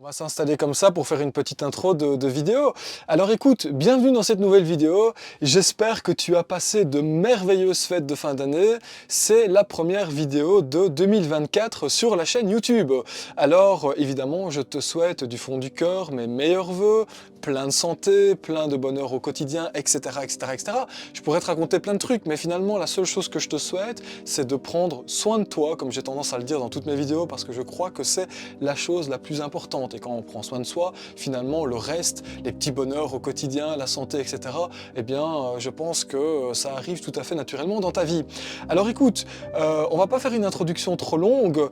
On va s'installer comme ça pour faire une petite intro de vidéo. Alors écoute, bienvenue dans cette nouvelle vidéo. J'espère que tu as passé de merveilleuses fêtes de fin d'année. C'est la première vidéo de 2024 sur la chaîne YouTube. Alors évidemment, je te souhaite du fond du cœur mes meilleurs vœux, plein de santé, plein de bonheur au quotidien, etc., etc., etc. Je pourrais te raconter plein de trucs, mais finalement, la seule chose que je te souhaite, c'est de prendre soin de toi, comme j'ai tendance à le dire dans toutes mes vidéos, parce que je crois que c'est la chose la plus importante. Et quand on prend soin de soi, finalement, le reste, les petits bonheurs au quotidien, la santé, etc., eh bien, je pense que ça arrive tout à fait naturellement dans ta vie. Alors écoute, on va pas faire une introduction trop longue.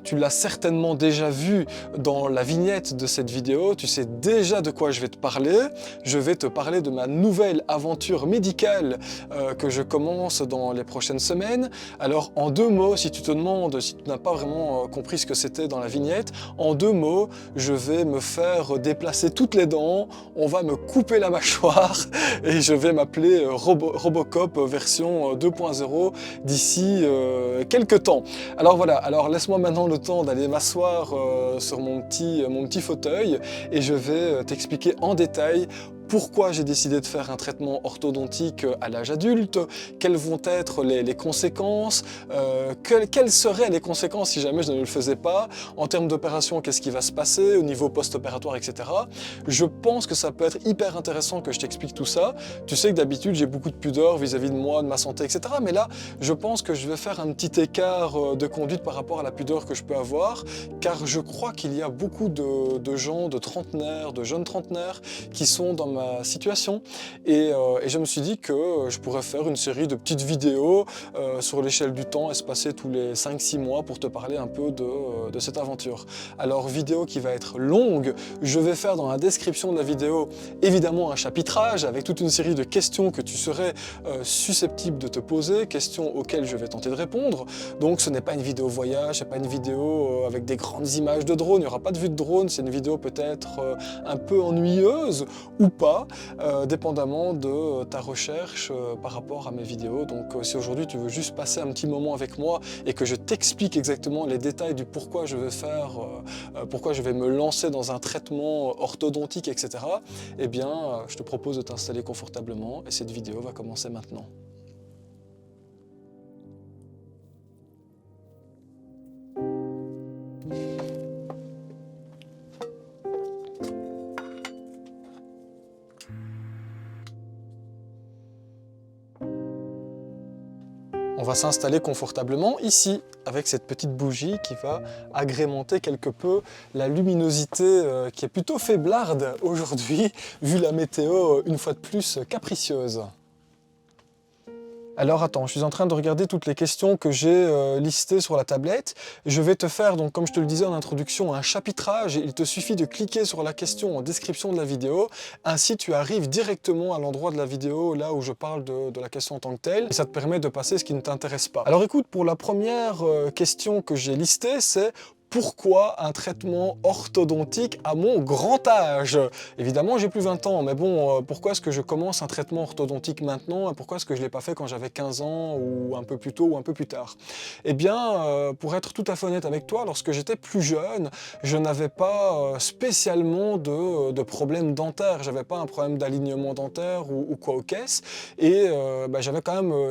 Tu l'as certainement déjà vu dans la vignette de cette vidéo. Tu sais déjà de quoi je vais te parler. Je vais te parler de ma nouvelle aventure médicale que je commence dans les prochaines semaines. Alors, en deux mots, si tu te demandes, si tu n'as pas vraiment compris ce que c'était dans la vignette, en deux mots, je vais me faire déplacer toutes les dents, on va me couper la mâchoire et je vais m'appeler Robocop version 2.0 d'ici quelques temps. Alors voilà, alors laisse-moi maintenant le temps d'aller m'asseoir sur mon petit fauteuil et je vais t'expliquer en détail pourquoi j'ai décidé de faire un traitement orthodontique à l'âge adulte, quelles vont être les conséquences, quelles seraient les conséquences si jamais je ne le faisais pas, en termes d'opération, qu'est-ce qui va se passer au niveau post-opératoire, etc. Je pense que ça peut être hyper intéressant que je t'explique tout ça. Tu sais que d'habitude j'ai beaucoup de pudeur vis-à-vis de moi, de ma santé, etc. Mais là, je pense que je vais faire un petit écart de conduite par rapport à la pudeur que je peux avoir, car je crois qu'il y a beaucoup de gens, de trentenaires, de jeunes trentenaires, qui sont dans ma situation et je me suis dit que je pourrais faire une série de petites vidéos sur l'échelle du temps, espacées tous les 5-6 mois pour te parler un peu de cette aventure. Alors vidéo qui va être longue, je vais faire dans la description de la vidéo évidemment un chapitrage avec toute une série de questions que tu serais susceptible de te poser, questions auxquelles je vais tenter de répondre. Donc ce n'est pas une vidéo voyage, c'est pas une vidéo avec des grandes images de drone, il n'y aura pas de vue de drone, c'est une vidéo peut-être un peu ennuyeuse ou pas, dépendamment de ta recherche par rapport à mes vidéos. Donc si aujourd'hui tu veux juste passer un petit moment avec moi et que je t'explique exactement les détails du pourquoi je vais faire, pourquoi je vais me lancer dans un traitement orthodontique, etc., eh bien je te propose de t'installer confortablement et cette vidéo va commencer maintenant. On va s'installer confortablement ici, avec cette petite bougie qui va agrémenter quelque peu la luminosité qui est plutôt faiblarde aujourd'hui, vu la météo une fois de plus capricieuse. Alors attends, je suis en train de regarder toutes les questions que j'ai listées sur la tablette. Je vais te faire, donc, comme je te le disais en introduction, un chapitrage. Il te suffit de cliquer sur la question en description de la vidéo. Ainsi, tu arrives directement à l'endroit de la vidéo, là où je parle de la question en tant que telle. Et ça te permet de passer ce qui ne t'intéresse pas. Alors écoute, pour la première question que j'ai listée, c'est: pourquoi un traitement orthodontique à mon grand âge? Évidemment, j'ai plus 20 ans, mais bon, pourquoi est-ce que je commence un traitement orthodontique maintenant et pourquoi est-ce que je ne l'ai pas fait quand j'avais 15 ans ou un peu plus tôt ou un peu plus tard? Eh bien, pour être tout à fait honnête avec toi, lorsque j'étais plus jeune, je n'avais pas spécialement de problème dentaire. J'avais pas un problème d'alignement dentaire ou quoi aux caisses. Et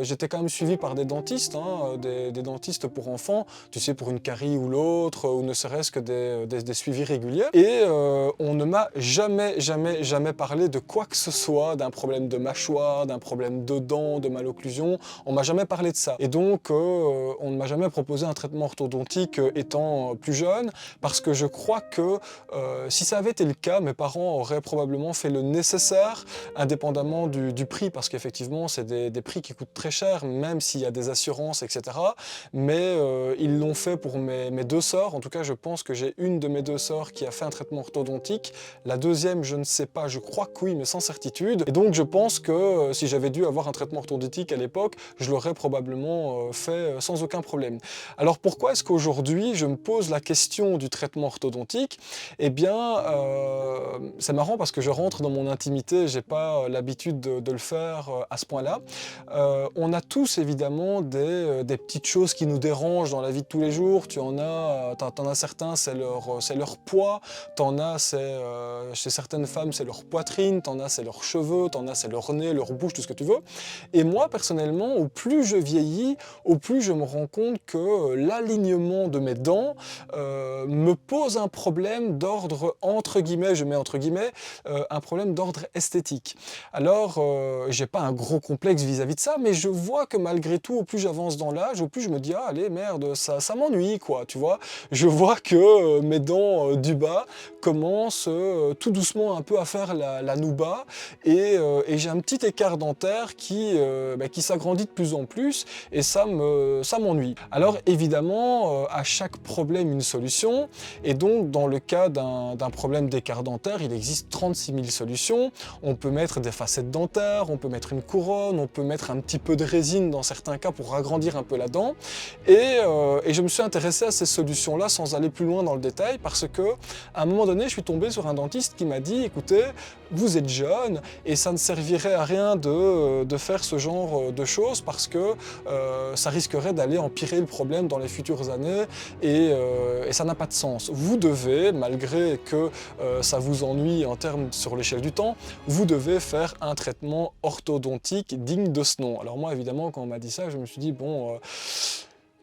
j'étais quand même suivi par des dentistes, hein, des dentistes pour enfants, tu sais, pour une carie ou l'autre, ou ne serait-ce que des suivis réguliers. Et on ne m'a jamais parlé de quoi que ce soit, d'un problème de mâchoire, d'un problème de dents, de malocclusion. On m'a jamais parlé de ça. Et donc, on ne m'a jamais proposé un traitement orthodontique étant plus jeune, parce que je crois que si ça avait été le cas, mes parents auraient probablement fait le nécessaire, indépendamment du prix, parce qu'effectivement, c'est des prix qui coûtent très cher, même s'il y a des assurances, etc. Mais ils l'ont fait pour mes deux sœurs. En tout cas, je pense que j'ai une de mes deux sœurs qui a fait un traitement orthodontique. La deuxième, je ne sais pas, je crois que oui, mais sans certitude. Et donc, je pense que si j'avais dû avoir un traitement orthodontique à l'époque, je l'aurais probablement fait sans aucun problème. Alors, pourquoi est-ce qu'aujourd'hui, je me pose la question du traitement orthodontique? Eh bien, c'est marrant parce que je rentre dans mon intimité, j'ai pas l'habitude de le faire à ce point-là. On a tous, évidemment, des petites choses qui nous dérangent dans la vie de tous les jours. T'en t'en as certains, c'est leur poids, t'en as, chez certaines femmes, c'est leur poitrine, t'en as, c'est leurs cheveux, t'en as, c'est leur nez, leur bouche, tout ce que tu veux. Et moi, personnellement, au plus je vieillis, au plus je me rends compte que l'alignement de mes dents me pose un problème d'ordre, entre guillemets, je mets entre guillemets, un problème d'ordre esthétique. Alors, j'ai pas un gros complexe vis-à-vis de ça, mais je vois que malgré tout, au plus j'avance dans l'âge, au plus je me dis, ah allez, merde, ça m'ennuie, quoi, tu vois. Je vois que mes dents du bas commencent tout doucement un peu à faire la nouba, et j'ai un petit écart dentaire qui s'agrandit de plus en plus, et ça m'ennuie. Alors évidemment, à chaque problème une solution, et donc dans le cas d'un problème d'écart dentaire, il existe 36 000 solutions. On peut mettre des facettes dentaires, on peut mettre une couronne, on peut mettre un petit peu de résine dans certains cas pour agrandir un peu la dent, et je me suis intéressé à ces solutions-là sans aller plus loin dans le détail, parce que à un moment donné, je suis tombé sur un dentiste qui m'a dit, écoutez, vous êtes jeune, et ça ne servirait à rien de faire ce genre de choses, parce que ça risquerait d'aller empirer le problème dans les futures années, et ça n'a pas de sens. Vous devez, malgré que ça vous ennuie en termes sur l'échelle du temps, vous devez faire un traitement orthodontique digne de ce nom. Alors moi, évidemment, quand on m'a dit ça, je me suis dit, bon...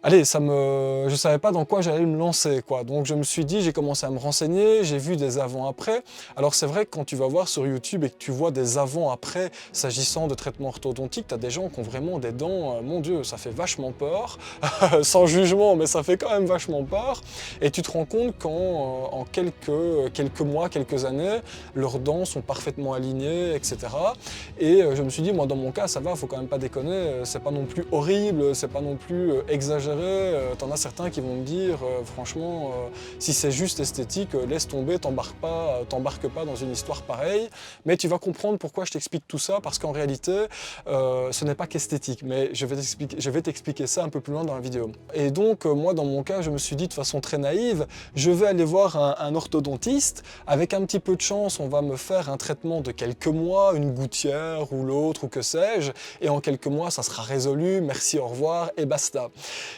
allez, je savais pas dans quoi j'allais me lancer, quoi. Donc je me suis dit, j'ai commencé à me renseigner, j'ai vu des avant-après. Alors c'est vrai que quand tu vas voir sur YouTube et que tu vois des avant-après s'agissant de traitements orthodontiques, tu as des gens qui ont vraiment des dents, mon Dieu, ça fait vachement peur. Sans jugement, mais ça fait quand même vachement peur. Et tu te rends compte qu'en quelques mois, quelques années, leurs dents sont parfaitement alignées, etc. Et je me suis dit, moi dans mon cas, ça va, faut quand même pas déconner, c'est pas non plus horrible, c'est pas non plus exagéré. T'en as certains qui vont me dire, franchement, si c'est juste esthétique, laisse tomber, t'embarque pas dans une histoire pareille. Mais tu vas comprendre pourquoi je t'explique tout ça, parce qu'en réalité, ce n'est pas qu'esthétique. Mais je vais t'expliquer ça un peu plus loin dans la vidéo. Et donc, moi, dans mon cas, je me suis dit de façon très naïve, je vais aller voir un orthodontiste. Avec un petit peu de chance, on va me faire un traitement de quelques mois, une gouttière ou l'autre, ou que sais-je. Et en quelques mois, ça sera résolu, merci, au revoir, et basta.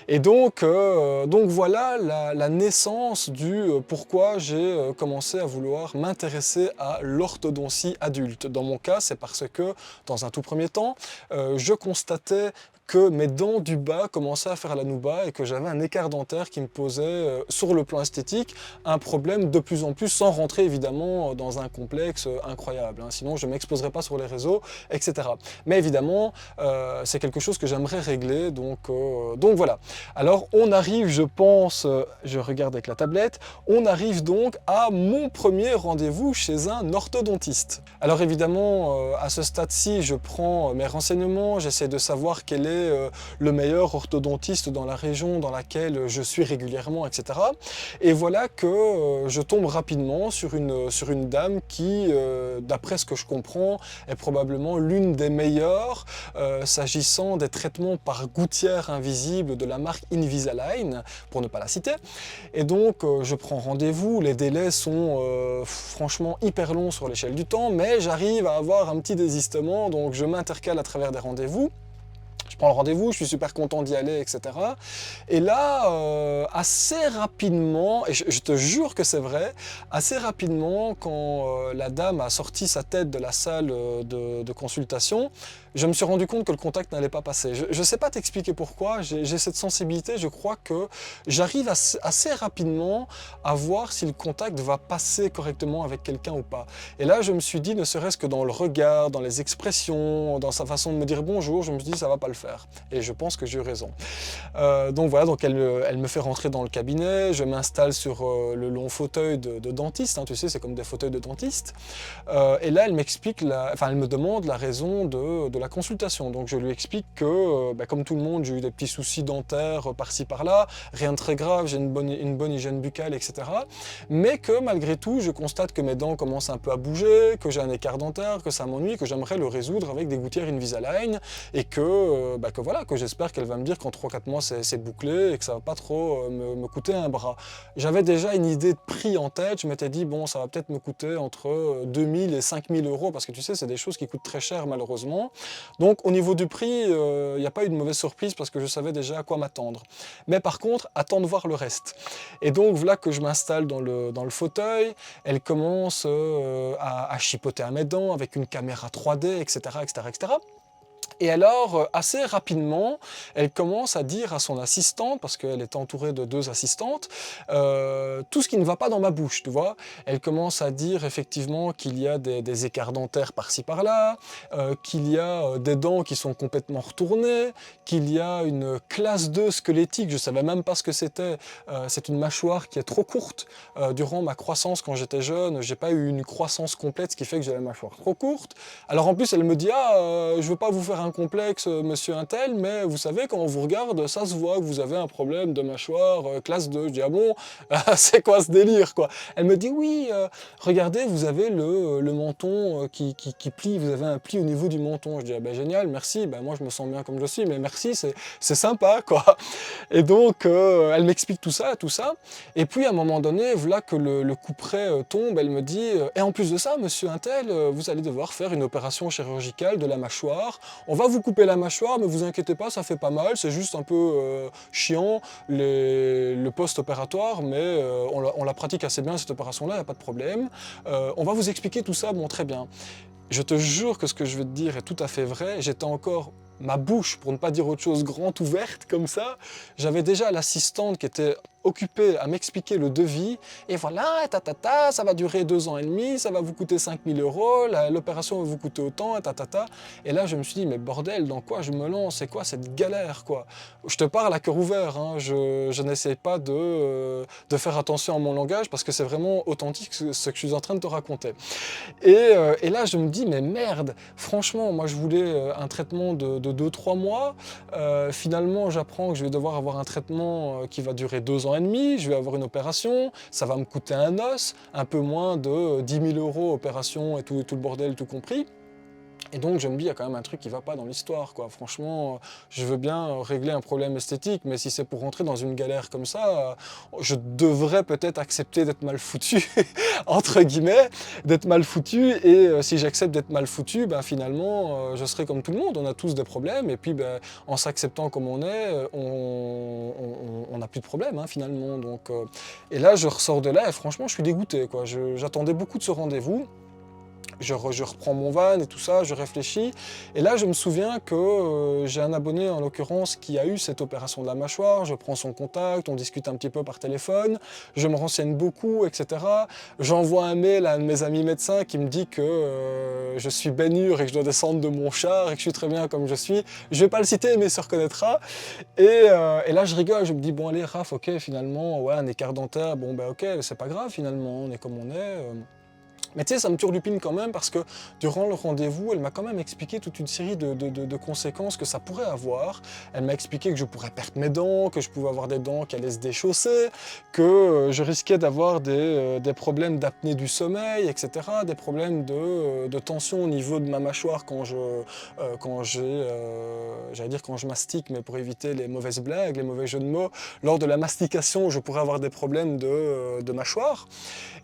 Et donc voilà la naissance du pourquoi j'ai commencé à vouloir m'intéresser à l'orthodontie adulte. Dans mon cas, c'est parce que, dans un tout premier temps, je constatais que mes dents du bas commençaient à faire la nouba et que j'avais un écart dentaire qui me posait, sur le plan esthétique, un problème de plus en plus, sans rentrer évidemment dans un complexe incroyable, hein, sinon je ne m'exposerais pas sur les réseaux, etc. Mais évidemment, c'est quelque chose que j'aimerais régler, donc voilà. Alors on arrive, je pense, je regarde avec la tablette, on arrive donc à mon premier rendez-vous chez un orthodontiste. Alors évidemment, à ce stade-ci, je prends mes renseignements, j'essaie de savoir quel est le meilleur orthodontiste dans la région dans laquelle je suis régulièrement, etc. Et voilà que je tombe rapidement sur une dame qui, d'après ce que je comprends, est probablement l'une des meilleures s'agissant des traitements par gouttière invisible de la marque Invisalign, pour ne pas la citer. Et donc je prends rendez-vous, les délais sont franchement hyper longs sur l'échelle du temps, mais j'arrive à avoir un petit désistement, donc je m'intercale à travers des rendez-vous. Je prends le rendez-vous, je suis super content d'y aller, etc. Et là, assez rapidement, et je te jure que c'est vrai, assez rapidement, quand la dame a sorti sa tête de la salle de consultation, je me suis rendu compte que le contact n'allait pas passer. Je ne sais pas t'expliquer pourquoi, j'ai cette sensibilité, je crois que j'arrive assez rapidement à voir si le contact va passer correctement avec quelqu'un ou pas. Et là, je me suis dit, ne serait-ce que dans le regard, dans les expressions, dans sa façon de me dire bonjour, je me suis dit, ça va pas le faire. Et je pense que j'ai eu raison. Donc voilà, donc elle me fait rentrer dans le cabinet, je m'installe sur le long fauteuil de dentiste, hein, tu sais, c'est comme des fauteuils de dentiste. Et là, elle m'explique, elle me demande la raison de la consultation. Donc je lui explique que, comme tout le monde, j'ai eu des petits soucis dentaires par-ci par-là, rien de très grave, j'ai une bonne hygiène buccale, etc. Mais que malgré tout, je constate que mes dents commencent un peu à bouger, que j'ai un écart dentaire, que ça m'ennuie, que j'aimerais le résoudre avec des gouttières Invisalign, et que voilà, que j'espère qu'elle va me dire qu'en 3-4 mois c'est bouclé et que ça va pas trop me coûter un bras. J'avais déjà une idée de prix en tête, je m'étais dit bon, ça va peut-être me coûter entre 2000 et 5000 euros, parce que tu sais, c'est des choses qui coûtent très cher malheureusement. Donc au niveau du prix, il n'y a pas eu de mauvaise surprise parce que je savais déjà à quoi m'attendre. Mais par contre, attends de voir le reste. Et donc voilà que je m'installe dans le fauteuil, elle commence à chipoter à mes dents avec une caméra 3D, etc., etc., etc. Et alors, assez rapidement, elle commence à dire à son assistante, parce qu'elle est entourée de 2 assistantes, tout ce qui ne va pas dans ma bouche, tu vois. Elle commence à dire effectivement qu'il y a des écarts dentaires par-ci par-là, qu'il y a des dents qui sont complètement retournées, qu'il y a une classe 2 squelettique, je ne savais même pas ce que c'était, c'est une mâchoire qui est trop courte. Durant ma croissance quand j'étais jeune, j'ai pas eu une croissance complète, ce qui fait que j'ai la mâchoire trop courte. Alors en plus, elle me dit « Ah, je veux pas vous faire un complexe, monsieur Untel, mais vous savez, quand on vous regarde, ça se voit que vous avez un problème de mâchoire classe 2. » Je dis « Ah bon, c'est quoi ce délire, quoi ?» Elle me dit « Oui, regardez, vous avez le menton qui plie, vous avez un pli au niveau du menton. » Je dis « Ah ben génial, merci, ben moi je me sens bien comme je suis, mais merci, c'est sympa, quoi. » Et donc, elle m'explique tout ça, et puis à un moment donné, voilà que le couperet tombe, elle me dit « Et en plus de ça, monsieur Untel, vous allez devoir faire une opération chirurgicale de la mâchoire. On va vous couper la mâchoire, mais vous inquiétez pas, ça fait pas mal, c'est juste un peu chiant le post-opératoire, mais on la pratique assez bien cette opération-là, il n'y a pas de problème. On va vous expliquer tout ça, bon très bien. » Je te jure que ce que je vais te dire est tout à fait vrai, j'étais encore ma bouche, pour ne pas dire autre chose, grande ouverte comme ça. J'avais déjà l'assistante qui était occupée à m'expliquer le devis, et voilà, ça va durer 2 ans et demi, ça va vous coûter 5 000 €, l'opération va vous coûter autant, et là je me suis dit, mais bordel, dans quoi je me lance, c'est quoi cette galère, quoi. Je te parle à cœur ouvert, hein, je n'essaie pas de faire attention à mon langage, parce que c'est vraiment authentique ce que je suis en train de te raconter. Et là je me dis, mais merde, franchement, moi je voulais un traitement de 2-3 mois, finalement j'apprends que je vais devoir avoir un traitement qui va durer 2 ans et demi, je vais avoir une opération, ça va me coûter un os, un peu moins de 10 000 € opération et tout le bordel tout compris. Et donc je me dis, il y a quand même un truc qui ne va pas dans l'histoire, quoi. Franchement, je veux bien régler un problème esthétique, mais si c'est pour rentrer dans une galère comme ça, je devrais peut-être accepter d'être mal foutu, entre guillemets, d'être mal foutu, et si j'accepte d'être mal foutu, ben, finalement, je serai comme tout le monde, on a tous des problèmes, et puis ben, en s'acceptant comme on est, on n'a plus de problème, hein, finalement. Donc, et là, je ressors de là, et franchement, je suis dégoûté, quoi. J'attendais beaucoup de ce rendez-vous. Je reprends mon van et tout ça, je réfléchis. Et là, je me souviens que j'ai un abonné, en l'occurrence, qui a eu cette opération de la mâchoire. Je prends son contact, on discute un petit peu par téléphone. Je me renseigne beaucoup, etc. J'envoie un mail à un de mes amis médecins qui me dit que je suis baignure et que je dois descendre de mon char et que je suis très bien comme je suis. Je vais pas le citer, mais il se reconnaîtra. Et là, je rigole, je me dis, bon allez, Raph, ok, finalement, ouais, un écart dentaire, bon ben ok, c'est pas grave, finalement, on est comme on est. Mais tu sais, ça me turlupine quand même parce que durant le rendez-vous, elle m'a quand même expliqué toute une série de conséquences que ça pourrait avoir. Elle m'a expliqué que je pourrais perdre mes dents, que je pouvais avoir des dents qui allaient se déchausser, que je risquais d'avoir des problèmes d'apnée du sommeil, etc. Des problèmes de tension au niveau de ma mâchoire quand j'allais dire quand je mastique, mais pour éviter les mauvaises blagues, les mauvais jeux de mots, lors de la mastication, je pourrais avoir des problèmes de mâchoire.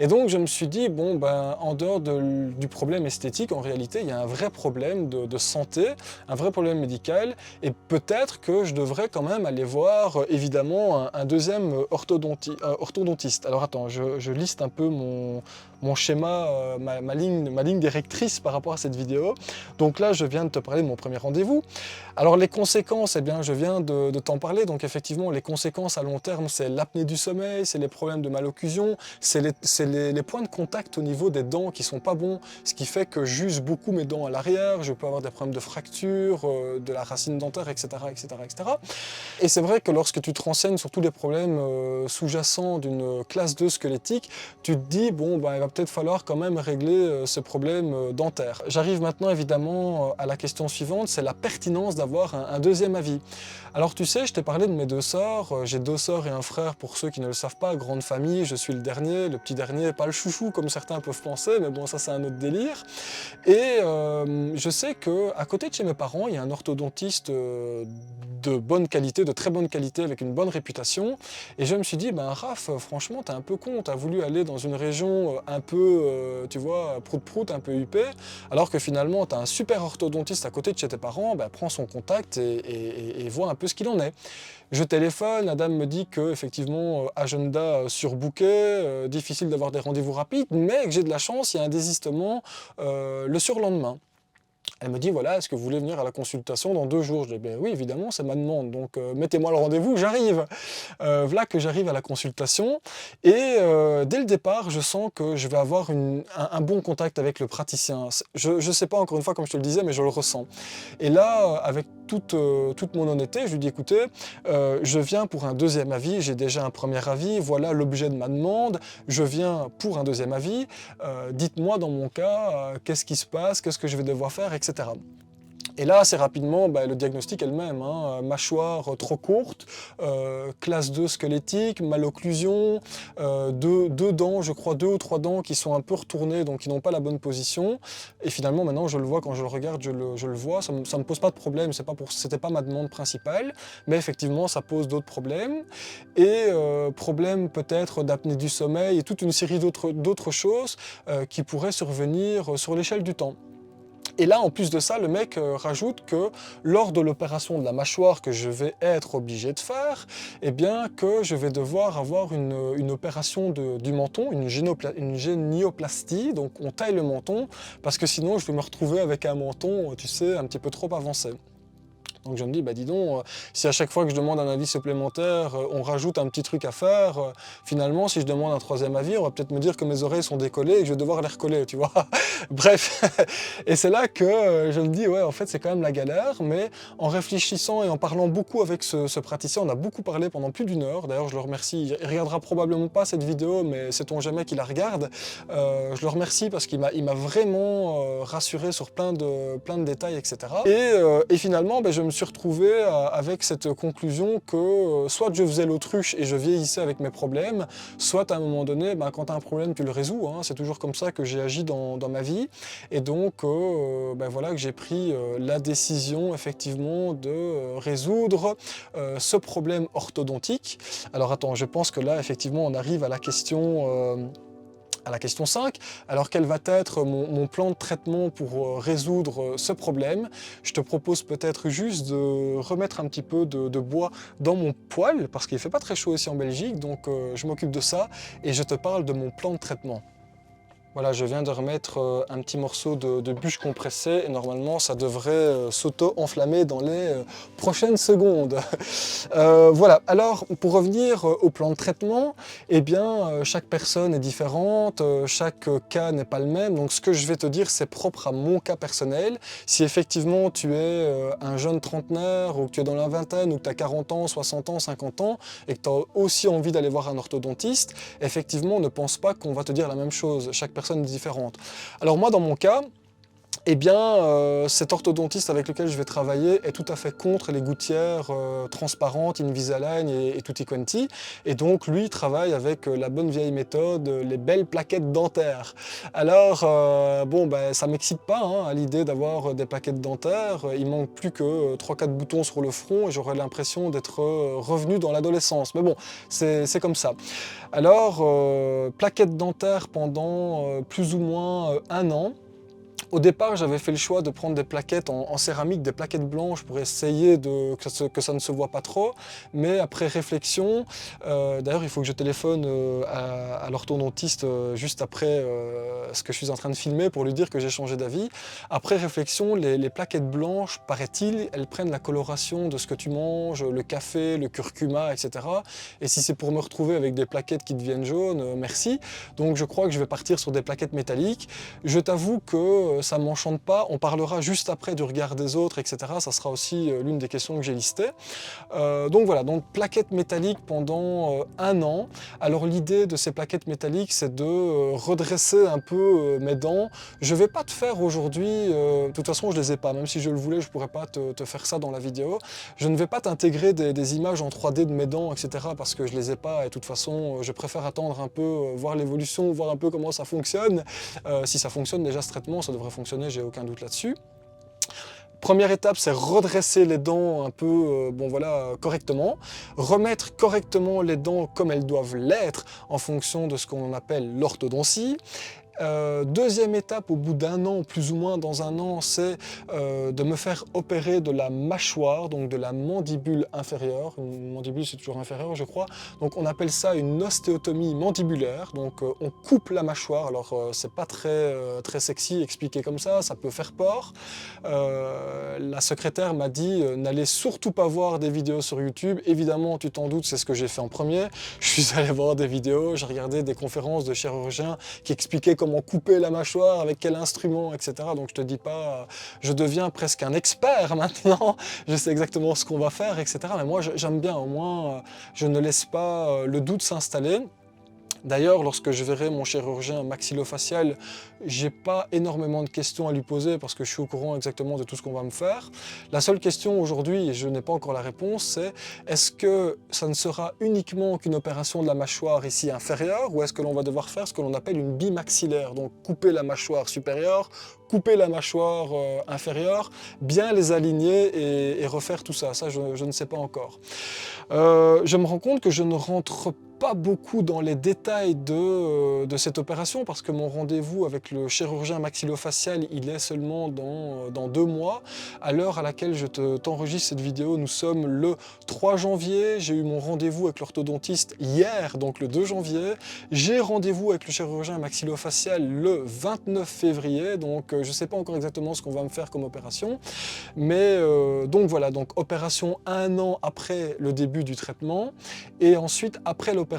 Et donc je me suis dit, bon ben, en dehors du problème esthétique, en réalité, il y a un vrai problème de santé, un vrai problème médical, et peut-être que je devrais quand même aller voir, évidemment, un deuxième orthodontiste. Alors attends, je liste un peu mon schéma, ma ligne directrice par rapport à cette vidéo. Donc là, je viens de te parler de mon premier rendez-vous. Alors les conséquences, eh bien, je viens de t'en parler. Donc effectivement, les conséquences à long terme, c'est l'apnée du sommeil, c'est les problèmes de malocclusion, c'est les points de contact au niveau des dents qui sont pas bons, ce qui fait que j'use beaucoup mes dents à l'arrière, je peux avoir des problèmes de fracture, de la racine dentaire, etc., etc., etc. Et c'est vrai que lorsque tu te renseignes sur tous les problèmes sous-jacents d'une classe 2 squelettique, tu te dis, bon, ben, il va peut-être falloir quand même régler ce problème dentaire. J'arrive maintenant évidemment à la question suivante, c'est la pertinence d'avoir un deuxième avis. Alors tu sais, je t'ai parlé de mes 2 sœurs, j'ai 2 sœurs et un frère pour ceux qui ne le savent pas, grande famille, je suis le dernier, le petit dernier, pas le chouchou comme certains peuvent penser. penser, mais bon, ça c'est un autre délire. Et je sais qu'à côté de chez mes parents, il y a un orthodontiste de bonne qualité, de très bonne qualité, avec une bonne réputation. Et je me suis dit, ben Raph, franchement, t'es un peu con, t'as voulu aller dans une région un peu, tu vois, prout-prout, un peu huppée, alors que finalement, t'as un super orthodontiste à côté de chez tes parents, ben prends son contact et vois un peu ce qu'il en est. Je téléphone, la dame me dit que effectivement agenda surbooké, difficile d'avoir des rendez-vous rapides, mais que j'ai de la chance, il y a un désistement le surlendemain. Elle me dit, voilà, est-ce que vous voulez venir à la consultation dans 2 jours? Je dis, ben oui, évidemment, c'est ma demande, donc mettez-moi le rendez-vous, j'arrive. Voilà que j'arrive à la consultation, et dès le départ, je sens que je vais avoir un bon contact avec le praticien. Je ne sais pas, encore une fois, comme je te le disais, mais je le ressens. Et là, avec toute mon honnêteté, je lui dis, écoutez, je viens pour un deuxième avis, j'ai déjà un premier avis, voilà l'objet de ma demande, je viens pour un deuxième avis, dites-moi dans mon cas, qu'est-ce qui se passe, qu'est-ce que je vais devoir faire, etc. Et là, assez rapidement, le diagnostic est le même, hein, mâchoire trop courte, classe 2 squelettique, malocclusion, deux dents, je crois 2 ou 3 dents qui sont un peu retournées, donc qui n'ont pas la bonne position. Et finalement, maintenant, je le vois, quand je le regarde, je le vois, ça me pose pas de problème, c'était pas ma demande principale, mais effectivement, ça pose d'autres problèmes. Et problème peut-être d'apnée du sommeil et toute une série d'autres choses qui pourraient survenir sur l'échelle du temps. Et là, en plus de ça, le mec rajoute que lors de l'opération de la mâchoire que je vais être obligé de faire, eh bien que je vais devoir avoir une opération du menton, une génioplastie, donc on taille le menton, parce que sinon je vais me retrouver avec un menton, tu sais, un petit peu trop avancé. Donc je me dis, dis donc, si à chaque fois que je demande un avis supplémentaire, on rajoute un petit truc à faire, finalement, si je demande un troisième avis, on va peut-être me dire que mes oreilles sont décollées et que je vais devoir les recoller, tu vois. Bref, et c'est là que je me dis, ouais, en fait, c'est quand même la galère, mais en réfléchissant et en parlant beaucoup avec ce praticien, on a beaucoup parlé pendant plus d'1 heure, d'ailleurs, je le remercie, il regardera probablement pas cette vidéo, mais sait-on jamais qu'il la regarde, je le remercie parce qu'il m'a vraiment rassuré sur plein de détails, etc. Et finalement, je me suis retrouvé avec cette conclusion que soit je faisais l'autruche et je vieillissais avec mes problèmes, soit à un moment donné, quand tu as un problème, tu le résous, hein. C'est toujours comme ça que j'ai agi dans ma vie. Et donc, voilà que j'ai pris la décision, effectivement, de résoudre ce problème orthodontique. Alors attends, je pense que là, effectivement, on arrive à la question 5. Alors quel va être mon plan de traitement pour résoudre ce problème? Je te propose peut-être juste de remettre un petit peu de bois dans mon poêle, parce qu'il ne fait pas très chaud ici en Belgique, donc je m'occupe de ça et je te parle de mon plan de traitement. Voilà, je viens de remettre un petit morceau de bûche compressée et normalement ça devrait s'auto-enflammer dans les prochaines secondes. Voilà, alors pour revenir au plan de traitement, eh bien chaque personne est différente, chaque cas n'est pas le même, donc ce que je vais te dire c'est propre à mon cas personnel. Si effectivement tu es un jeune trentenaire ou que tu es dans la vingtaine ou que tu as 40 ans, 60 ans, 50 ans et que tu as aussi envie d'aller voir un orthodontiste, effectivement ne pense pas qu'on va te dire la même chose. Chaque personne est différente. Alors moi dans mon cas, eh bien, cet orthodontiste avec lequel je vais travailler est tout à fait contre les gouttières transparentes, Invisalign et Tutti Quanti. Et donc, lui, il travaille avec la bonne vieille méthode, les belles plaquettes dentaires. Alors, ça ne m'excite pas hein, à l'idée d'avoir des plaquettes dentaires. Il manque plus que 3-4 boutons sur le front et j'aurais l'impression d'être revenu dans l'adolescence. Mais bon, c'est comme ça. Alors, plaquettes dentaires pendant plus ou moins 1 an. Au départ, j'avais fait le choix de prendre des plaquettes en céramique, des plaquettes blanches pour essayer que ça ne se voit pas trop. Mais après réflexion, d'ailleurs il faut que je téléphone à l'orthodontiste juste après ce que je suis en train de filmer pour lui dire que j'ai changé d'avis. Après réflexion, les plaquettes blanches, paraît-il, elles prennent la coloration de ce que tu manges, le café, le curcuma, etc. Et si c'est pour me retrouver avec des plaquettes qui deviennent jaunes, merci. Donc je crois que je vais partir sur des plaquettes métalliques. Je t'avoue que ça ne m'enchante pas. On parlera juste après du regard des autres, etc. Ça sera aussi l'une des questions que j'ai listées. Donc voilà, donc plaquettes métalliques pendant 1 an. Alors l'idée de ces plaquettes métalliques, c'est de redresser un peu mes dents. Je ne vais pas te faire aujourd'hui, de toute façon je ne les ai pas, même si je le voulais, je ne pourrais pas te faire ça dans la vidéo. Je ne vais pas t'intégrer des images en 3D de mes dents, etc. parce que je ne les ai pas et de toute façon je préfère attendre un peu, voir l'évolution, voir un peu comment ça fonctionne. Si ça fonctionne déjà ce traitement, ça devrait fonctionner, j'ai aucun doute là-dessus. Première étape, c'est redresser les dents un peu correctement, remettre correctement les dents comme elles doivent l'être en fonction de ce qu'on appelle l'orthodontie. Deuxième étape, au bout d'1 an, plus ou moins dans 1 an, c'est de me faire opérer de la mâchoire, donc de la mandibule inférieure. Une mandibule, c'est toujours inférieur, je crois. Donc on appelle ça une ostéotomie mandibulaire. Donc on coupe la mâchoire. Alors c'est pas très sexy expliqué comme ça peut faire peur. La secrétaire m'a dit n'allez surtout pas voir des vidéos sur YouTube. Évidemment, tu t'en doutes, c'est ce que j'ai fait en premier. Je suis allé voir des vidéos, j'ai regardé des conférences de chirurgiens qui expliquaient comment couper la mâchoire, avec quel instrument, etc. Donc je te dis pas, je deviens presque un expert maintenant, je sais exactement ce qu'on va faire, etc. Mais moi j'aime bien, au moins je ne laisse pas le doute s'installer. D'ailleurs, lorsque je verrai mon chirurgien maxillofacial, j'ai pas énormément de questions à lui poser parce que je suis au courant exactement de tout ce qu'on va me faire. La seule question aujourd'hui, et je n'ai pas encore la réponse, c'est est-ce que ça ne sera uniquement qu'une opération de la mâchoire ici inférieure ou est-ce que l'on va devoir faire ce que l'on appelle une bimaxillaire, donc couper la mâchoire supérieure, couper la mâchoire inférieure, bien les aligner et refaire tout ça. Ça, je ne sais pas encore. Je me rends compte que je ne rentre pas beaucoup dans les détails de cette opération parce que mon rendez-vous avec le chirurgien maxillofacial, il est seulement dans 2 mois. À l'heure à laquelle je t'enregistre cette vidéo, nous sommes le 3 janvier. J'ai eu mon rendez-vous avec l'orthodontiste hier, donc le 2 janvier. J'ai rendez-vous avec le chirurgien maxillofacial le 29 février, donc je ne sais pas encore exactement ce qu'on va me faire comme opération. Mais donc voilà, donc opération 1 an après le début du traitement. Et ensuite, après l'opération,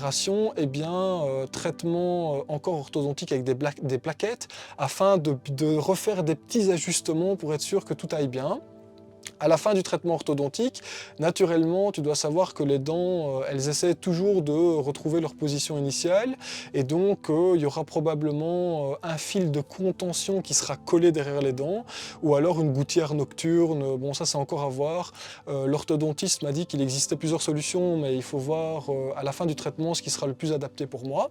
eh bien, traitement encore orthodontique avec des plaquettes afin de refaire des petits ajustements pour être sûr que tout aille bien. À la fin du traitement orthodontique, naturellement, tu dois savoir que les dents, elles essaient toujours de retrouver leur position initiale et donc il y aura probablement un fil de contention qui sera collé derrière les dents ou alors une gouttière nocturne. Bon, ça c'est encore à voir. L'orthodontiste m'a dit qu'il existait plusieurs solutions, mais il faut voir à la fin du traitement ce qui sera le plus adapté pour moi.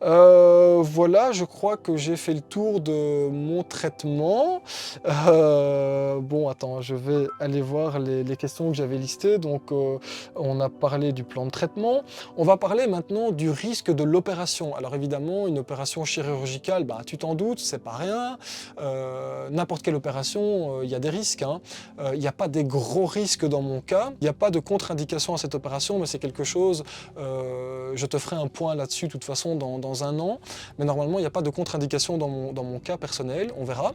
Voilà, je crois que j'ai fait le tour de mon traitement. Bon, attends, je vais aller voir les questions que j'avais listées. Donc, on a parlé du plan de traitement. On va parler maintenant du risque de l'opération. Alors évidemment, une opération chirurgicale, bah, tu t'en doutes, c'est pas rien. N'importe quelle opération, il y a des risques. Il n'y a pas des gros risques dans mon cas. Il n'y a pas de contre-indication à cette opération, mais c'est quelque chose, je te ferai un point là-dessus de toute façon dans 1 an, mais normalement il n'y a pas de contre-indication dans mon cas personnel, on verra.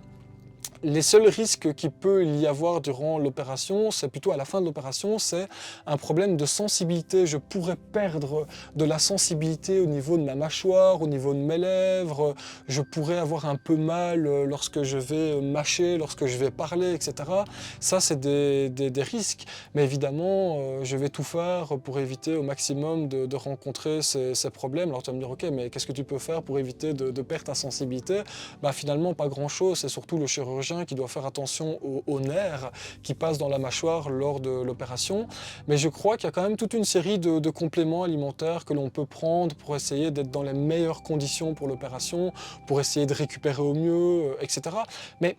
Les seuls risques qu'il peut y avoir durant l'opération, c'est plutôt à la fin de l'opération, c'est un problème de sensibilité. Je pourrais perdre de la sensibilité au niveau de ma mâchoire, au niveau de mes lèvres, je pourrais avoir un peu mal lorsque je vais mâcher, lorsque je vais parler, etc. Ça, c'est des risques, mais évidemment, je vais tout faire pour éviter au maximum de rencontrer ces problèmes. Alors tu vas me dire, ok, mais qu'est-ce que tu peux faire pour éviter de perdre ta sensibilité? Bah, finalement, pas grand-chose, c'est surtout le chirurgien qui doit faire attention aux nerfs qui passent dans la mâchoire lors de l'opération. Mais je crois qu'il y a quand même toute une série de compléments alimentaires que l'on peut prendre pour essayer d'être dans les meilleures conditions pour l'opération, pour essayer de récupérer au mieux, etc. Mais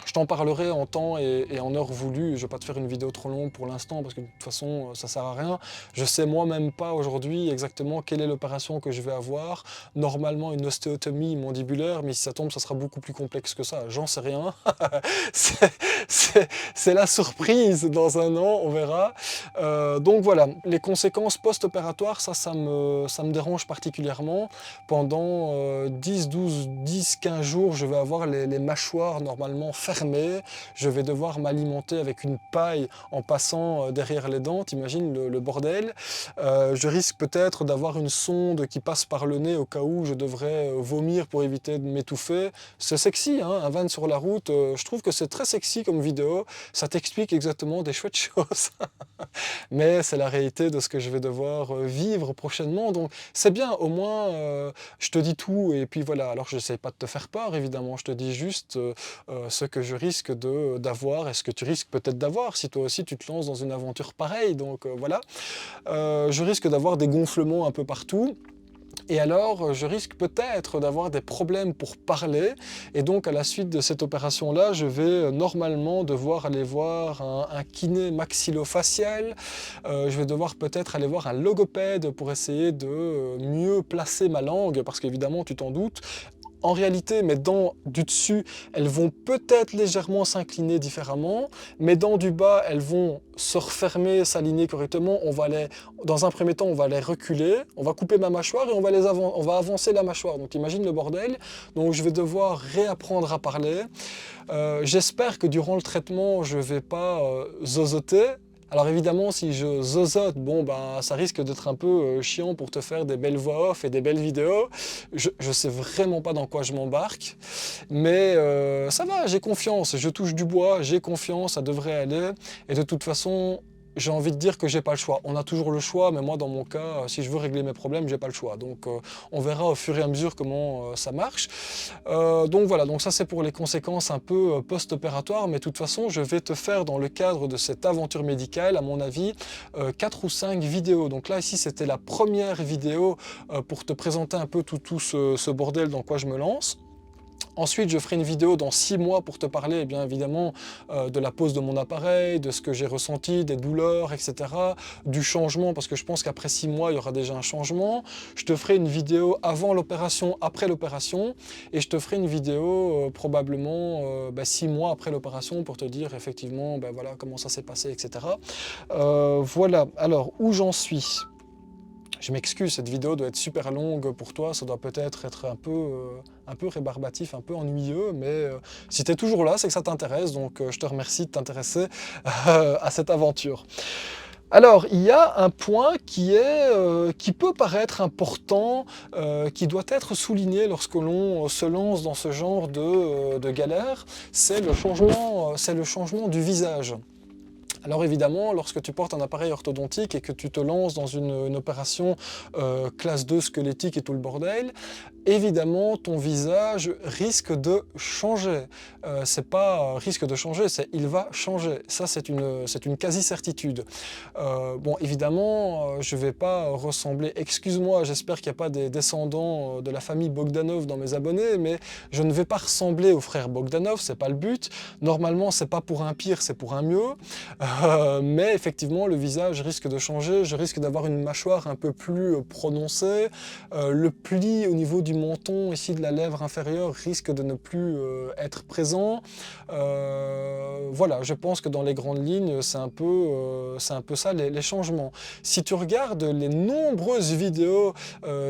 je t'en parlerai en temps et en heure voulue. Je ne vais pas te faire une vidéo trop longue pour l'instant parce que de toute façon ça ne sert à rien. Je ne sais moi-même pas aujourd'hui exactement quelle est l'opération que je vais avoir. Normalement une ostéotomie mandibulaire, mais si ça tombe ça sera beaucoup plus complexe que ça. J'en sais rien. C'est la surprise dans 1 an, on verra. Donc voilà, les conséquences post-opératoires, ça me dérange particulièrement. Pendant 10, 12, 10, 15 jours, je vais avoir les mâchoires normalement fermées fermé, je vais devoir m'alimenter avec une paille en passant derrière les dents, t'imagines le bordel. Je risque peut-être d'avoir une sonde qui passe par le nez au cas où je devrais vomir pour éviter de m'étouffer. C'est sexy, hein, un van sur la route, je trouve que c'est très sexy comme vidéo, ça t'explique exactement des chouettes choses. Mais c'est la réalité de ce que je vais devoir vivre prochainement, donc c'est bien, au moins je te dis tout, et puis voilà, alors je n'essaie pas de te faire peur évidemment, je te dis juste ce que je risque d'avoir, et ce que tu risques peut-être d'avoir, si toi aussi tu te lances dans une aventure pareille, donc voilà. Je risque d'avoir des gonflements un peu partout, et alors je risque peut-être d'avoir des problèmes pour parler, et donc à la suite de cette opération-là, je vais normalement devoir aller voir un kiné maxillofacial, je vais devoir peut-être aller voir un logopède pour essayer de mieux placer ma langue, parce qu'évidemment tu t'en doutes, en réalité, mes dents du dessus, elles vont peut-être légèrement s'incliner différemment. Mes dents du bas, elles vont se refermer, s'aligner correctement. Dans un premier temps, on va les reculer, on va couper ma mâchoire et on va avancer la mâchoire. Donc imagine le bordel. Donc je vais devoir réapprendre à parler. J'espère que durant le traitement, je ne vais pas zozoter. Alors évidemment, si je zozote, bon ben ça risque d'être un peu chiant pour te faire des belles voix off et des belles vidéos. Je sais vraiment pas dans quoi je m'embarque, mais ça va, j'ai confiance, je touche du bois, j'ai confiance, ça devrait aller. Et de toute façon, j'ai envie de dire que j'ai pas le choix. On a toujours le choix, mais moi dans mon cas, si je veux régler mes problèmes, j'ai pas le choix. Donc on verra au fur et à mesure comment ça marche. Donc voilà, donc ça c'est pour les conséquences un peu post-opératoires, mais de toute façon je vais te faire dans le cadre de cette aventure médicale, à mon avis, 4 ou 5 vidéos. Donc là ici c'était la première vidéo pour te présenter un peu tout ce bordel dans quoi je me lance. Ensuite, je ferai une vidéo dans 6 mois pour te parler, eh bien évidemment, de la pose de mon appareil, de ce que j'ai ressenti, des douleurs, etc., du changement, parce que je pense qu'après 6 mois, il y aura déjà un changement. Je te ferai une vidéo avant l'opération, après l'opération, et je te ferai une vidéo probablement 6 mois après l'opération pour te dire effectivement, ben voilà, comment ça s'est passé, etc. Voilà, alors, où j'en suis ? Je m'excuse, cette vidéo doit être super longue pour toi, ça doit peut-être être un peu rébarbatif, un peu ennuyeux, mais si tu es toujours là, c'est que ça t'intéresse, donc je te remercie de t'intéresser à cette aventure. Alors, il y a un point qui peut paraître important, qui doit être souligné lorsque l'on se lance dans ce genre de galère, c'est le changement du visage. Alors évidemment, lorsque tu portes un appareil orthodontique et que tu te lances dans une opération classe 2 squelettique et tout le bordel, évidemment ton visage risque de changer. C'est pas risque de changer, c'est il va changer. Ça c'est une quasi-certitude. Bon évidemment, je vais pas ressembler, excuse-moi, j'espère qu'il n'y a pas des descendants de la famille Bogdanov dans mes abonnés, mais je ne vais pas ressembler au frère Bogdanov, c'est pas le but. Normalement c'est pas pour un pire, c'est pour un mieux. Mais effectivement, le visage risque de changer, je risque d'avoir une mâchoire un peu plus prononcée, le pli au niveau du menton, ici de la lèvre inférieure, risque de ne plus être présent. Voilà, je pense que dans les grandes lignes, c'est un peu ça les changements. Si tu regardes les nombreuses vidéos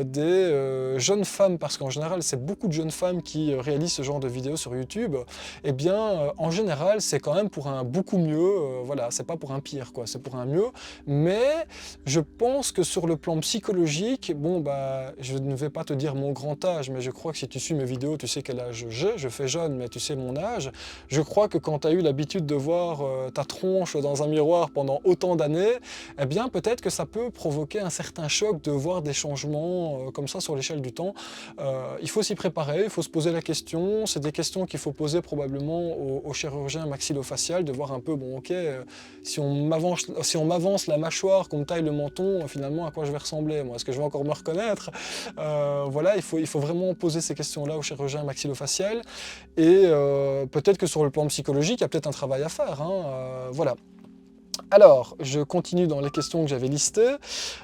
des jeunes femmes, parce qu'en général, c'est beaucoup de jeunes femmes qui réalisent ce genre de vidéos sur YouTube, eh bien, en général, c'est quand même pour un beaucoup mieux, voilà, c'est pas pour un pire, quoi, c'est pour un mieux, mais je pense que sur le plan psychologique, bon, bah, je ne vais pas te dire mon grand âge, mais je crois que si tu suis mes vidéos, tu sais quel âge j'ai, je fais jeune, mais tu sais mon âge, je crois que quand tu as eu l'habitude de voir ta tronche dans un miroir pendant autant d'années, eh bien, peut-être que ça peut provoquer un certain choc de voir des changements comme ça sur l'échelle du temps. Il faut s'y préparer, il faut se poser la question, c'est des questions qu'il faut poser probablement au chirurgien maxillofacial, de voir un peu, bon, ok, si on m'avance la mâchoire, qu'on me taille le menton, finalement, à quoi je vais ressembler, moi? Est-ce que je vais encore me reconnaître? Voilà, il faut vraiment poser ces questions-là au chirurgien maxillofacial. Et peut-être que sur le plan psychologique, il y a peut-être un travail à faire, hein, voilà. Alors, je continue dans les questions que j'avais listées.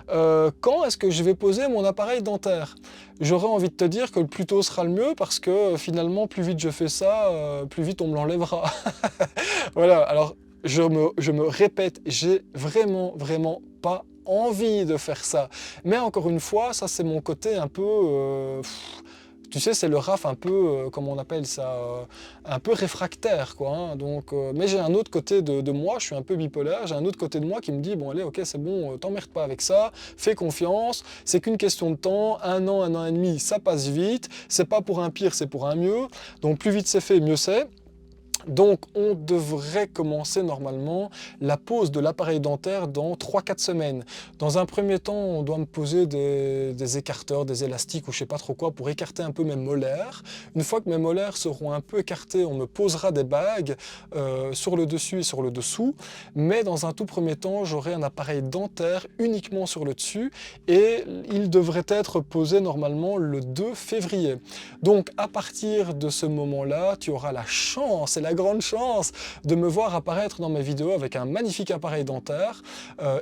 Quand est-ce que je vais poser mon appareil dentaire? J'aurais envie de te dire que le plus tôt sera le mieux, parce que finalement, plus vite je fais ça, plus vite on me l'enlèvera. Voilà, alors je me répète, j'ai vraiment pas envie de faire ça. Mais encore une fois, ça c'est mon côté un peu... Tu sais, c'est le RAF un peu, comment on appelle ça, un peu réfractaire, quoi. Hein. Donc, mais j'ai un autre côté de moi, je suis un peu bipolaire, j'ai un autre côté de moi qui me dit, bon allez, ok, c'est bon, t'emmerdes pas avec ça, fais confiance, c'est qu'une question de temps, un an et demi, ça passe vite, c'est pas pour un pire, c'est pour un mieux, donc plus vite c'est fait, mieux c'est. Donc, on devrait commencer normalement la pose de l'appareil dentaire dans 3-4 semaines. Dans un premier temps, on doit me poser des écarteurs, des élastiques ou je sais pas trop quoi pour écarter un peu mes molaires. Une fois que mes molaires seront un peu écartés, on me posera des bagues sur le dessus et sur le dessous. Mais dans un tout premier temps, j'aurai un appareil dentaire uniquement sur le dessus et il devrait être posé normalement le 2 février. Donc, à partir de ce moment-là, tu auras la chance et la grande chance de me voir apparaître dans mes vidéos avec un magnifique appareil dentaire.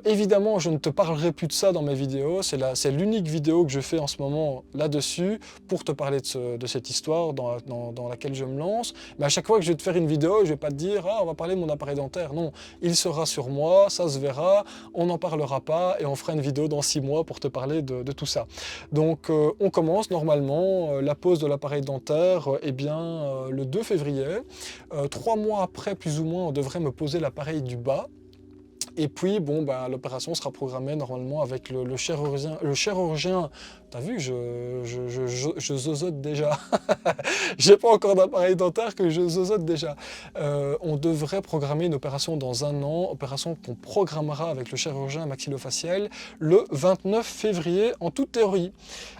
Évidemment, je ne te parlerai plus de ça dans mes vidéos, c'est l'unique vidéo que je fais en ce moment là-dessus pour te parler de cette histoire dans laquelle je me lance. Mais à chaque fois que je vais te faire une vidéo, je ne vais pas te dire « Ah, on va parler de mon appareil dentaire ». Non, il sera sur moi, ça se verra, on n'en parlera pas et on fera une vidéo dans 6 mois pour te parler de tout ça. Donc, on commence normalement la pose de l'appareil dentaire le 2 février. 3 mois après, plus ou moins, on devrait me poser l'appareil du bas. Et puis, bon, bah, l'opération sera programmée normalement avec le chirurgien. Le chirurgien, t'as vu, je zozote déjà. J'ai pas encore d'appareil dentaire que je zozote déjà. On devrait programmer une opération dans 1 an, opération qu'on programmera avec le chirurgien maxillofacial le 29 février en toute théorie.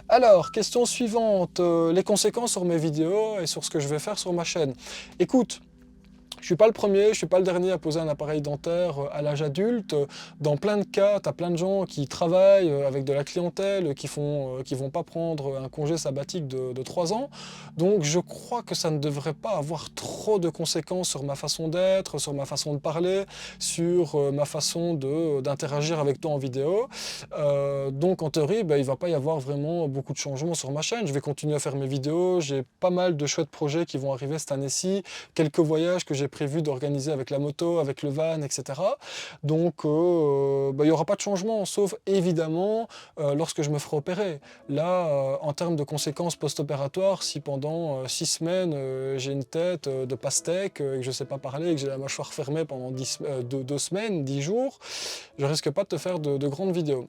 Alors, question suivante, les conséquences sur mes vidéos et sur ce que je vais faire sur ma chaîne. Écoute, je suis pas le premier, je suis pas le dernier à poser un appareil dentaire à l'âge adulte. Dans plein de cas, tu as plein de gens qui travaillent avec de la clientèle, qui vont pas prendre un congé sabbatique de 3 ans. Donc je crois que ça ne devrait pas avoir trop de conséquences sur ma façon d'être, sur ma façon de parler, sur ma façon d'interagir avec toi en vidéo. Donc en théorie, il va pas y avoir vraiment beaucoup de changements sur ma chaîne. Je vais continuer à faire mes vidéos, j'ai pas mal de chouettes projets qui vont arriver cette année-ci, quelques voyages que j'ai prévu d'organiser avec la moto, avec le van, etc. Donc, il n'y aura pas de changement, sauf évidemment lorsque je me ferai opérer. Là, en termes de conséquences post-opératoires, si pendant 6 semaines, j'ai une tête de pastèque, et que je ne sais pas parler, et que j'ai la mâchoire fermée pendant 2 semaines, 10 jours, je risque pas de te faire de grandes vidéos.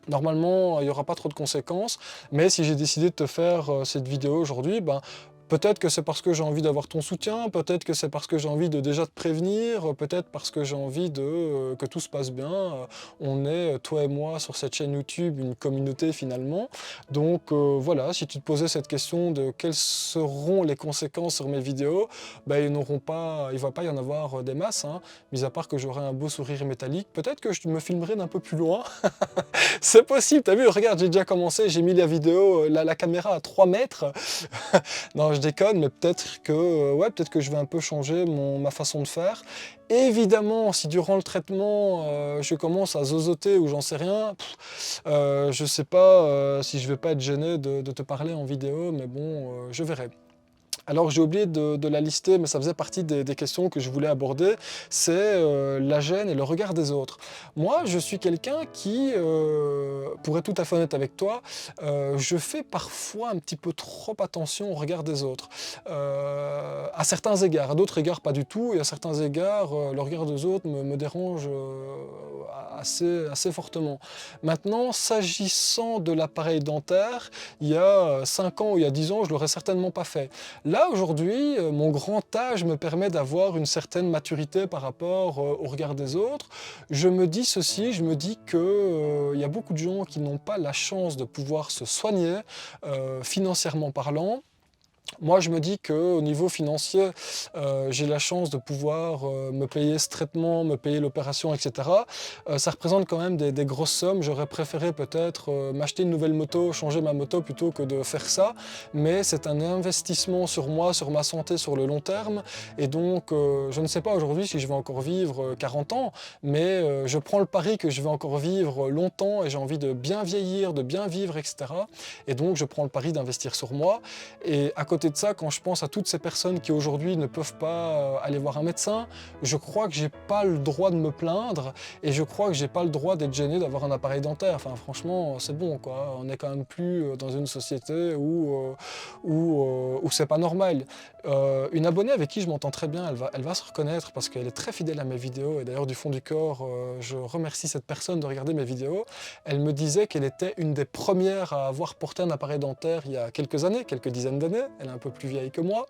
Normalement, il n'y aura pas trop de conséquences, mais si j'ai décidé de te faire cette vidéo aujourd'hui, peut-être que c'est parce que j'ai envie d'avoir ton soutien, peut-être que c'est parce que j'ai envie de déjà te prévenir, peut-être parce que j'ai envie que tout se passe bien. On est, toi et moi, sur cette chaîne YouTube, une communauté finalement. Donc voilà, si tu te posais cette question de quelles seront les conséquences sur mes vidéos, il ne va pas y en avoir des masses, hein, mis à part que j'aurai un beau sourire métallique. Peut-être que je me filmerai d'un peu plus loin. C'est possible, t'as vu, regarde, j'ai déjà commencé, j'ai mis la vidéo, la caméra à 3 mètres. Non, je déconne, mais peut-être que je vais un peu changer ma façon de faire. Évidemment, si durant le traitement, je commence à zozoter ou j'en sais rien, je sais pas si je vais pas être gêné de te parler en vidéo, mais bon, je verrai. Alors j'ai oublié de la lister, mais ça faisait partie des questions que je voulais aborder, c'est la gêne et le regard des autres. Moi, je suis quelqu'un qui, pour être tout à fait honnête avec toi, je fais parfois un petit peu trop attention au regard des autres. À certains égards, à d'autres égards pas du tout, et à certains égards, le regard des autres me dérange assez fortement. Maintenant, s'agissant de l'appareil dentaire, il y a 5 ans ou il y a 10 ans, je ne l'aurais certainement pas fait. Là, aujourd'hui, mon grand âge me permet d'avoir une certaine maturité par rapport au regard des autres. Je me dis ceci, je me dis qu'il y a beaucoup de gens qui n'ont pas la chance de pouvoir se soigner, financièrement parlant. Moi, je me dis qu'au niveau financier, j'ai la chance de pouvoir me payer ce traitement, me payer l'opération, etc. Ça représente quand même des grosses sommes. J'aurais préféré peut-être m'acheter une nouvelle moto, changer ma moto plutôt que de faire ça. Mais c'est un investissement sur moi, sur ma santé, sur le long terme. Et donc, je ne sais pas aujourd'hui si je vais encore vivre 40 ans, mais je prends le pari que je vais encore vivre longtemps et j'ai envie de bien vieillir, de bien vivre, etc. Et donc, je prends le pari d'investir sur moi. Et à côté côté de ça, quand je pense à toutes ces personnes qui aujourd'hui ne peuvent pas aller voir un médecin, je crois que j'ai pas le droit de me plaindre et je crois que j'ai pas le droit d'être gêné d'avoir un appareil dentaire. Enfin franchement, c'est bon quoi. On est quand même plus dans une société où c'est pas normal. Une abonnée avec qui je m'entends très bien, elle va se reconnaître parce qu'elle est très fidèle à mes vidéos et d'ailleurs du fond du corps, je remercie cette personne de regarder mes vidéos. Elle me disait qu'elle était une des premières à avoir porté un appareil dentaire il y a quelques années, quelques dizaines d'années. Elle est un peu plus vieille que moi.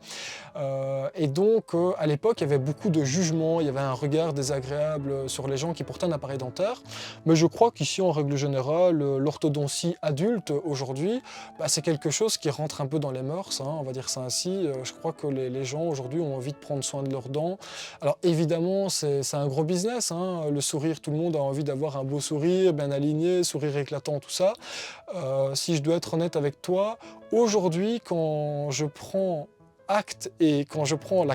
Et donc à l'époque, il y avait beaucoup de jugements, il y avait un regard désagréable sur les gens qui portaient un appareil dentaire. Mais je crois qu'ici, en règle générale, l'orthodontie adulte aujourd'hui, c'est quelque chose qui rentre un peu dans les mœurs, hein, on va dire ça ainsi. Je crois que les gens aujourd'hui ont envie de prendre soin de leurs dents. Alors évidemment, c'est un gros business, hein. Le sourire, tout le monde a envie d'avoir un beau sourire, bien aligné, sourire éclatant, tout ça. Si je dois être honnête avec toi, aujourd'hui, quand je prends acte et quand je prends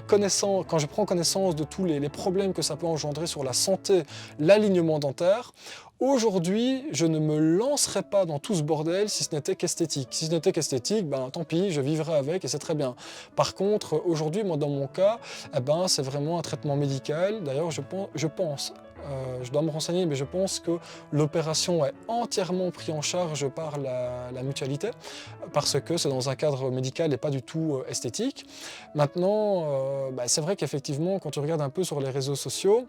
connaissance de tous les problèmes que ça peut engendrer sur la santé, l'alignement dentaire, aujourd'hui, je ne me lancerai pas dans tout ce bordel si ce n'était qu'esthétique. Si ce n'était qu'esthétique, tant pis, je vivrai avec et c'est très bien. Par contre, aujourd'hui, moi dans mon cas, c'est vraiment un traitement médical. D'ailleurs, je pense, je dois me renseigner, mais je pense que l'opération est entièrement prise en charge par la mutualité, parce que c'est dans un cadre médical et pas du tout esthétique. Maintenant, c'est vrai qu'effectivement, quand tu regardes un peu sur les réseaux sociaux,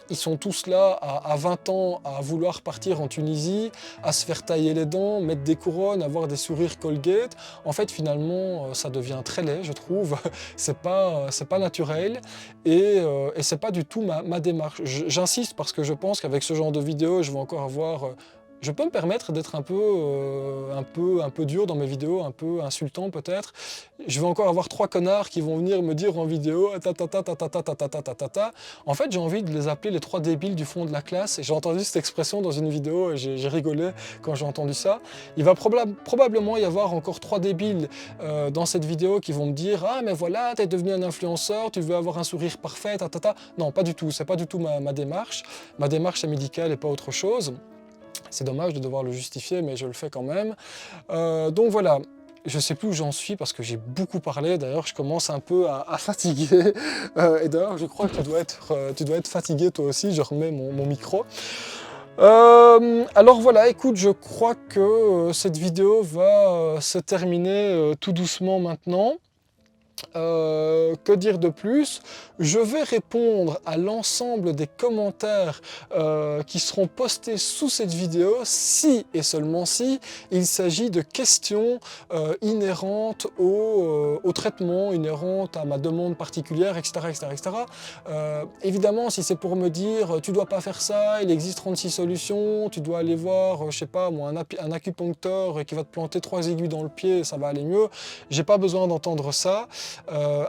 ils sont tous là à 20 ans à vouloir partir en Tunisie, à se faire tailler les dents, mettre des couronnes, avoir des sourires Colgate. En fait, finalement, ça devient très laid, je trouve. C'est pas naturel et c'est pas du tout ma démarche. J'insiste parce que je pense qu'avec ce genre de vidéo, je vais encore avoir... Je peux me permettre d'être un peu dur dans mes vidéos, un peu insultant peut-être. Je vais encore avoir 3 connards qui vont venir me dire en vidéo ta. En fait, j'ai envie de les appeler les 3 débiles du fond de la classe. Et j'ai entendu cette expression dans une vidéo et j'ai rigolé quand j'ai entendu ça. Il va probablement y avoir encore 3 débiles dans cette vidéo qui vont me dire « Ah mais voilà, t'es devenu un influenceur, tu veux avoir un sourire parfait, ta. » Non, pas du tout, c'est pas du tout ma démarche. Ma démarche est médicale et pas autre chose. C'est dommage de devoir le justifier, mais je le fais quand même. Donc voilà, je ne sais plus où j'en suis parce que j'ai beaucoup parlé. D'ailleurs, je commence un peu à fatiguer. Et d'ailleurs, je crois que tu dois être fatigué toi aussi. Je remets mon micro. Alors voilà, écoute, je crois que cette vidéo va se terminer tout doucement maintenant. Que dire de plus? Je vais répondre à l'ensemble des commentaires qui seront postés sous cette vidéo si et seulement si il s'agit de questions inhérentes au traitement, inhérentes à ma demande particulière, etc. Évidemment, si c'est pour me dire tu dois pas faire ça, il existe 36 solutions, tu dois aller voir, je sais pas moi, un acupuncteur qui va te planter 3 aiguilles dans le pied, ça va aller mieux, j'ai pas besoin d'entendre ça.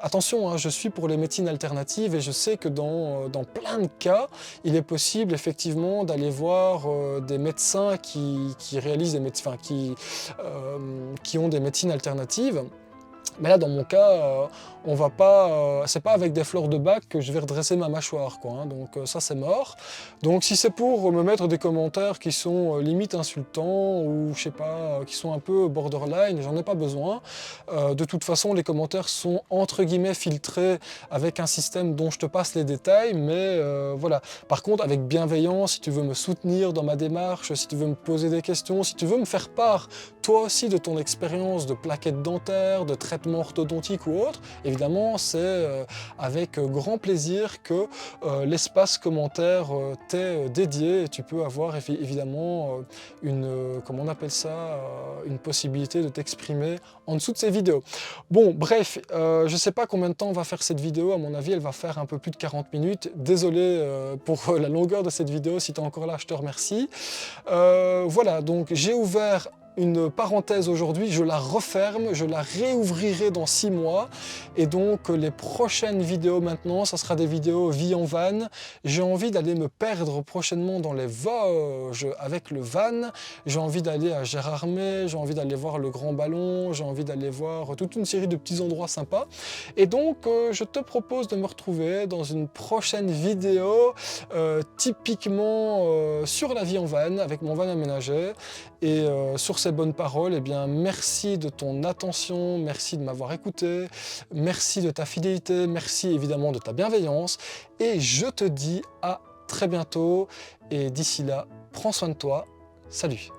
Attention, hein, je suis pour les médecines alternatives et je sais que dans plein de cas, il est possible effectivement d'aller voir des médecins qui réalisent qui ont des médecines alternatives. Mais là, dans mon cas, on va pas, c'est pas avec des fleurs de bac que je vais redresser ma mâchoire, quoi, hein, donc ça c'est mort. Donc si c'est pour me mettre des commentaires qui sont limite insultants ou je sais pas, qui sont un peu borderline, j'en ai pas besoin. De toute façon, les commentaires sont entre guillemets filtrés avec un système dont je te passe les détails, mais voilà. Par contre, avec bienveillance, si tu veux me soutenir dans ma démarche, si tu veux me poser des questions, si tu veux me faire part toi aussi de ton expérience de plaquettes dentaires, de traitements orthodontiques ou autres, évidemment c'est avec grand plaisir que l'espace commentaire t'est dédié et tu peux avoir évidemment comment on appelle ça, une possibilité de t'exprimer en dessous de ces vidéos. Bon bref, je ne sais pas combien de temps on va faire cette vidéo, à mon avis elle va faire un peu plus de 40 minutes, désolé pour la longueur de cette vidéo, si tu es encore là je te remercie. Voilà, donc j'ai ouvert une parenthèse aujourd'hui, je la referme, je la réouvrirai dans 6 mois et donc les prochaines vidéos maintenant, ça sera des vidéos vie en van. J'ai envie d'aller me perdre prochainement dans les Vosges avec le van, j'ai envie d'aller à Gérardmer, j'ai envie d'aller voir le Grand Ballon, j'ai envie d'aller voir toute une série de petits endroits sympas et donc je te propose de me retrouver dans une prochaine vidéo typiquement sur la vie en van avec mon van aménagé et sur ces bonnes paroles, eh bien, merci de ton attention, merci de m'avoir écouté, merci de ta fidélité, merci évidemment de ta bienveillance, et je te dis à très bientôt, et d'ici là, prends soin de toi, salut!